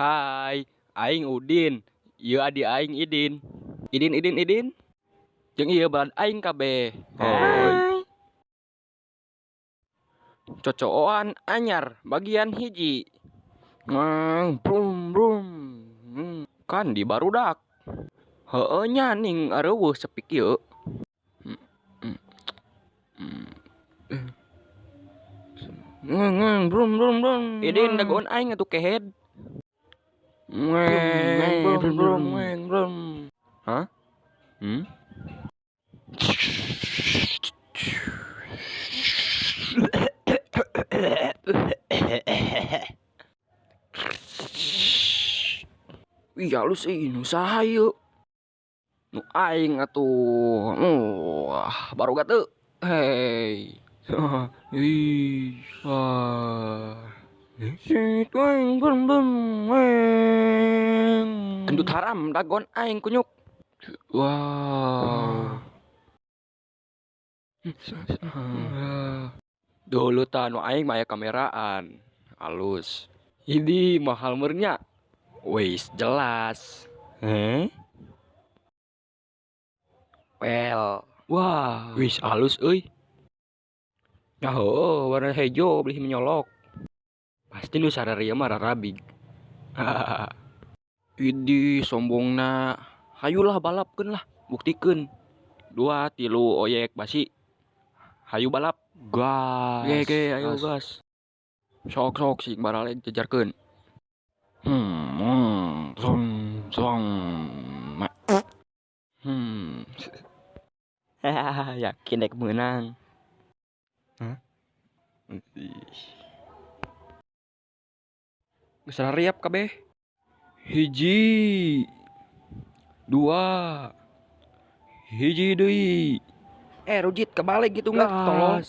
Hai, aing Udin. Ieu adi aing Idin. Idin. Jeung ieu balad aing kabeh. Hei. Cocokan anyar bagian hiji. Brum brum. Kan di barudak. Heueuh nya ning areuweuh sepik ieu. Brum brum brum. Idin dagoon aing atuh kehed. Brum. Hah? Wih, halus nu saha ieu? Nu aing atuh. Baru teu. Hei. Ih. Gendut haram dagon aing kunyuk. Wow. Dulu tanu aing maya kameraan. Halus. Ini mahal mernya. Wis jelas. Pel. Wah, wis halus euy. Ya heueuh, warna hejo beli menyolok. Pasti nu sararea mah rarabig. Idi sombongna. Hayulah balapkeun lah, buktikeun. 2, 3 oyek basi. Hayu balap. Gas. Ge, ayo gas. Sok sing baraleg jejarkeun. Yakin dek menang. Geus rariap kabeh. 1, 2. Hiji deui. Rujit kebalik gitu nggak tolong.